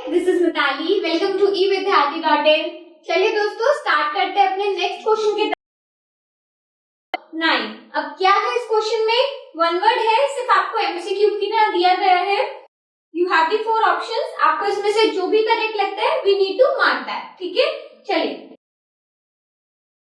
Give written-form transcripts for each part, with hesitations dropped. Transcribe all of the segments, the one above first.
This is Mitali. Welcome to evidyarthi.in। चलिए दोस्तों start करते हैं अपने नेक्स्ट क्वेश्चन के 9। अब क्या है इस क्वेश्चन में? वन वर्ड है, सिर्फ आपको एमसीक्यू की तरह दिया गया है। यू हैव दी 4 ऑप्शंस, आपको इसमें से जो भी करेक्ट लगता है we need to mark that. ठीक है, चलिए।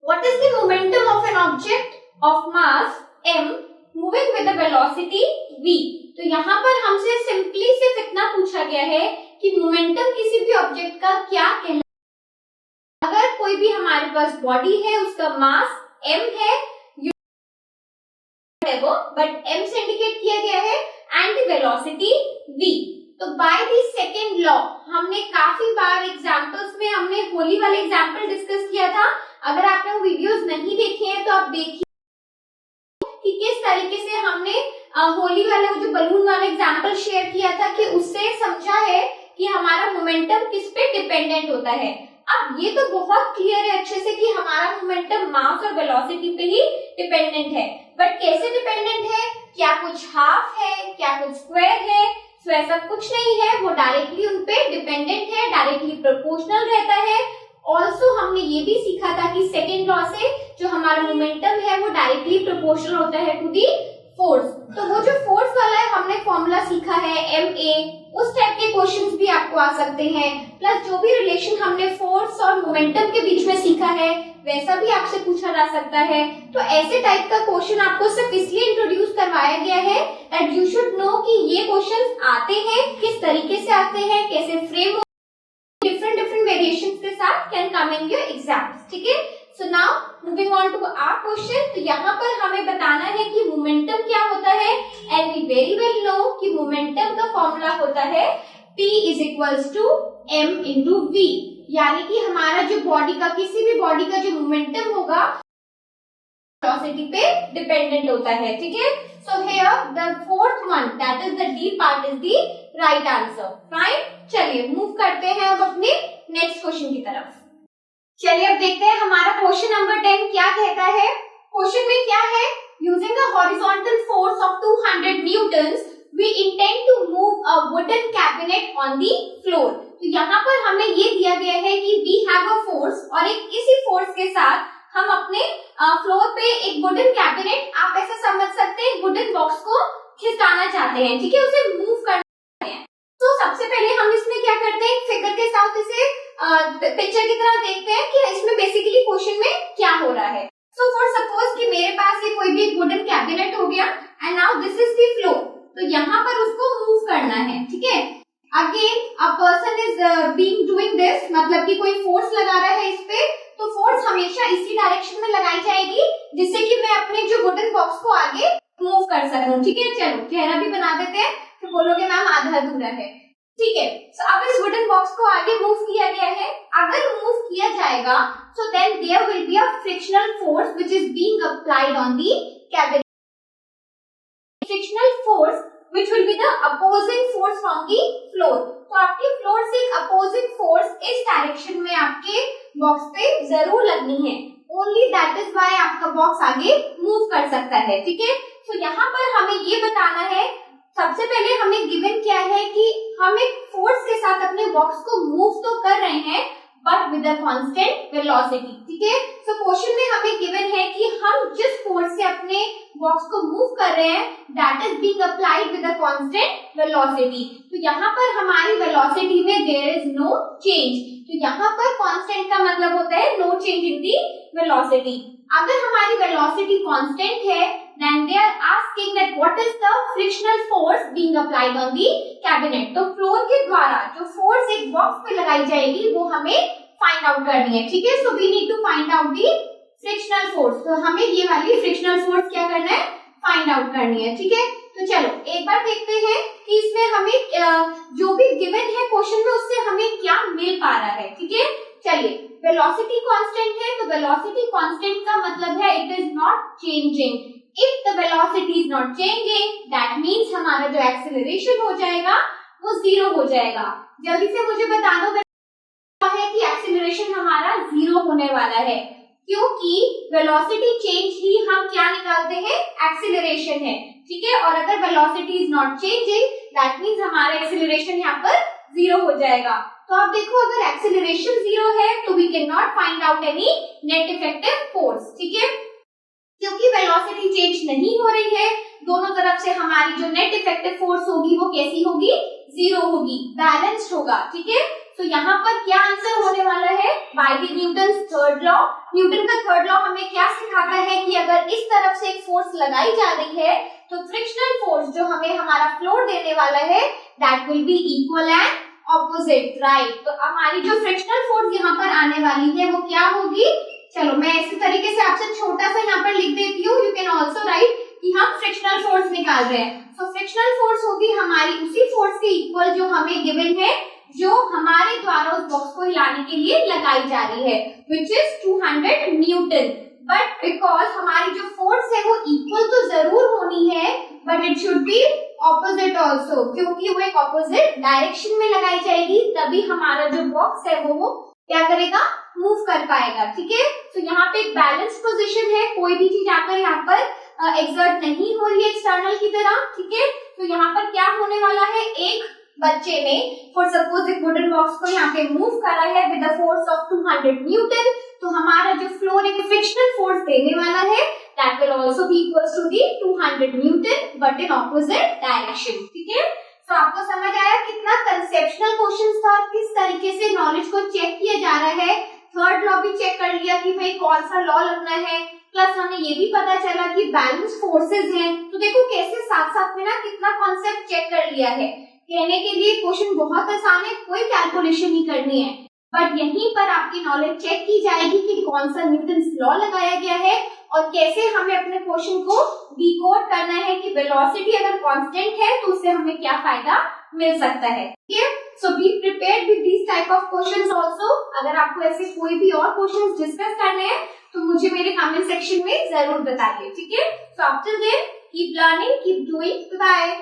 What is the momentum of an object of mass m moving with the velocity v? तो यहाँ पर हमसे सिंपली सिर्फ इतना पूछा गया है कि मोमेंटम किसी भी ऑब्जेक्ट का क्या कहलाता है। अगर कोई भी हमारे पास बॉडी है, उसका मास m है, बट m से इंडिकेट किया गया है, एंड द वेलोसिटी v। तो बाय द सेकेंड लॉ हमने काफी बार एग्जांपल्स में हमने होली वाले एग्जांपल डिस्कस किया था। अगर आपने वो वीडियोस नहीं देखे हैं तो आप देखिए कि किस तरीके से हमने होली वाला जो बलून वाला एग्जांपल शेयर किया था कि उससे समझा है कि हमारा मोमेंटम किस पे डिपेंडेंट होता है। अब ये तो बहुत क्लियर है अच्छे से कि हमारा मोमेंटम मास और वेलोसिटी पे ही डिपेंडेंट है, बट कैसे डिपेंडेंट है? क्या कुछ हाफ है, क्या कुछ स्क्वायर है? तो ऐसा कुछ नहीं है, वो डायरेक्टली उन पे डिपेंडेंट है, डायरेक्टली प्रोपोर्शनल रहता है। ऑल्सो हमने ये भी सीखा था कि सेकेंड लॉ से जो हमारा मोमेंटम है वो डायरेक्टली प्रोपोर्शनल होता है टू दी फोर्स। तो वो जो फोर्स वाला है हमने फॉर्मूला सीखा है ma, उस टाइप के क्वेश्चंस भी आपको आ सकते हैं। प्लस जो भी रिलेशन हमने फोर्स और मोमेंटम के बीच में सीखा है वैसा भी आपसे पूछा जा सकता है। तो ऐसे टाइप का क्वेश्चन आपको सिर्फ इसलिए इंट्रोड्यूस करवाया गया है दैट यू शुड नो कि ये क्वेश्चंस आते हैं, किस तरीके से आते हैं, कैसे फ्रेम डिफरेंट वेरिएशंस के साथ can come in your exams. ठीक है, so now moving on to our question. तो यहाँ पर हमें बताना है कि मोमेंटम क्या होता है, and we very well know कि मोमेंटम का फॉर्मूला होता है P is equals to m into v, यानी कि हमारा जो बॉडी का, किसी भी बॉडी का जो मोमेंटम होगा वेलोसिटी पे डिपेंडेंट होता है। ठीक है, so here the fourth one that is the D part is the right answer. Fine, चलिए मूव करते हैं अब अपने नेक्स्ट क्वेश्चन की तरफ। चलिए अब देखते हैं हमारा क्वेश्चन नंबर 10 क्या कहता है। क्वेश्चन में क्या है? Using a horizontal force of 200 newtons we intend to move a wooden cabinet on the floor. तो यहाँ पर हमें ये दिया गया है कि वी हैव अ फोर्स, और इसी फोर्स के साथ हम अपने फ्लोर पे एक वुडन कैबिनेट, आप ऐसा समझ सकते हैं वुडन बॉक्स को खिसकाना चाहते हैं। ठीक है, उसे मूव करना है। तो सबसे पहले हम इसमें क्या करते हैं, फिगर के साथ इसे पिक्चर की तरह देखते हैं कि इसमें बेसिकली क्वेश्चन में क्या हो रहा है। सो फॉर सपोज कि मेरे पास ये कोई भी वुडन कैबिनेट हो गया and now this is the floor. तो यहाँ पर उसको मूव करना है। ठीक है, again a person is being doing this, मतलब कि कोई फोर्स लगा रहा है इस पे, तो फोर्स हमेशा इसी डायरेक्शन में लगाई जाएगी जिससे कि मैं अपने जो वुडन बॉक्स को आगे मूव कर सकूं। ठीक है, चलो चेहरा भी बना देते हैं, तो बोलोगे मैम आधा अधूरा है। ठीक है, सो अब इस वुडन बॉक्स को आगे मूव किया गया है। अगर मूव किया जाएगा so then there will be a frictional force which is being applied on the cabinet. Frictional force which will be the opposing force from the floor. तो आपके फ्लोर से एक अपोजिंग फोर्स इस डायरेक्शन में आपके box पे जरूर लगनी है। ओनली दैट इज व्हाई आपका बॉक्स आगे मूव कर सकता है। ठीक है, तो यहाँ पर हमें ये बताना है, सबसे पहले हमें गिवन क्या है कि हम एक फोर्स के साथ अपने बॉक्स को मूव तो कर रहे हैं but with a constant velocity. ठीक है, तो क्वेश्चन में हमें गिवन है कि हम जिस फोर्स से अपने बॉक्स को मूव कर रहे हैं that is being applied with a constant velocity. तो यहाँ पर हमारी वेलोसिटी में देयर इज नो चेंज। तो यहाँ पर कांस्टेंट का मतलब होता है no change in the velocity. अगर हमारी वेलोसिटी कांस्टेंट है then they are asking that what is the frictional force being applied on the cabinet। तो फ्लोर के द्वारा जो फोर्स एक बॉक्स पे लगाई जाएगी वो हमें फाइंड आउट करनी है। ठीक है, so we need to find out the frictional force. तो हमें ये वाली फ्रिक्शनल फोर्स क्या करना है, फाइंड आउट करनी है। ठीक है, तो चलो एक बार देखते हैं कि इसमें हमें जो भी गिवन है क्वेश्चन में उससे हमें क्या मिल पा रहा है। ठीक है, चलिए वेलोसिटी कांस्टेंट है, तो वेलोसिटी कांस्टेंट का मतलब है it is not changing. If the velocity is not changing, that means हमारा जो एक्सेलरेशन हो जाएगा वो जीरो हो जाएगा। जल्दी से मुझे बता दो है कि एक्सेलरेशन हमारा जीरो होने वाला है, क्योंकि वेलोसिटी चेंज ही हम क्या निकालते हैं, एक्सेलरेशन है। ठीक है, और अगर velocity is not changing that means हमारा एक्सेलरेशन यहाँ पर जीरो हो जाएगा। तो आप देखो अगर एक्सेलरेशन जीरो है तो we can not find out any net effective force, ठीक है, क्योंकि वेलोसिटी चेंज नहीं हो रही है, दोनों तरफ से हमारी जो नेट इफेक्टिव फोर्स होगी वो कैसी होगी, जीरो होगी, बैलेंस्ड होगा, ठीक है। तो यहाँ पर क्या आंसर होने वाला है, by the Newton third law. Newton का थर्ड लॉ हमें क्या सिखाता है कि अगर इस तरफ से एक फोर्स लगाई जा रही है तो फ्रिक्शनल फोर्स जो हमें हमारा फ्लोर देने वाला है that will be equal and opposite, right. तो हमारी जो फ्रिक्शनल फोर्स यहाँ पर आने वाली है वो क्या होगी, चलो मैं इसी तरीके से आपसे छोटा सा यहाँ पर लिख देती हूँ, यू कैन ऑल्सो राइट कि हम फ्रिक्शनल फोर्स निकाल रहे हैं। तो फ्रिक्शनल फोर्स होगी हमारी उसी फोर्स के इक्वल जो हमें गिवन है, जो हमारे द्वारा उस बॉक्स को हिलाने के लिए लगाई जा रही है, which is 200 newton. But because हमारी जो फोर्स है वो इक्वल तो जरूर होनी है, but it should be opposite also, क्योंकि वो एक ऑपोजिट डायरेक्शन में लगाई जाएगी, तभी हमारा जो बॉक्स है वो क्या करेगा, मूव कर पाएगा, ठीक है। तो यहाँ पे एक बैलेंस पोजीशन है, कोई भी चीज आकर यहाँ पर एक्सर्ट नहीं हो रही है एक्सटर्नल की तरह, ठीक है। तो यहाँ पर क्या होने वाला है, एक बच्चे ने फॉर सपोज एक वुडन बॉक्स को यहाँ पे मूव करा है with the force of 200 Newton, तो हमारा जो फ्लोर एक फ्रिक्शनल फोर्स देने वाला है that will also be equals to the 200 newton but in opposite direction, ठीक है। तो आपको समझ आया कितना कंसेप्शनल क्वेश्चन था, किस तरीके से नॉलेज को चेक किया जा रहा है। थर्ड लॉ भी चेक कर लिया कि भाई कौन सा लॉ लगना है, प्लस हमें ये भी पता चला कि बैलेंस फोर्सेस हैं। तो देखो कैसे साथ साथ में ना कितना कॉन्सेप्ट चेक कर लिया है। कहने के लिए क्वेश्चन बहुत आसान है, कोई कैलकुलेशन नहीं करनी है, बट यहीं पर आपकी नॉलेज चेक की जाएगी कि कौन सा न्यूटन्स लॉ लगाया गया है और कैसे हमें अपने क्वेश्चन को डिकोड करना है कि वेलोसिटी अगर कांस्टेंट है तो उससे हमें क्या फायदा मिल सकता है, ठीक है। So be prepared with this type of questions also. अगर आपको ऐसे कोई भी और क्वेश्चंस डिस्कस करने हैं तो मुझे मेरे कमेंट सेक्शन में जरूर बताइए, ठीक है। So after then keep learning, keep doing, bye.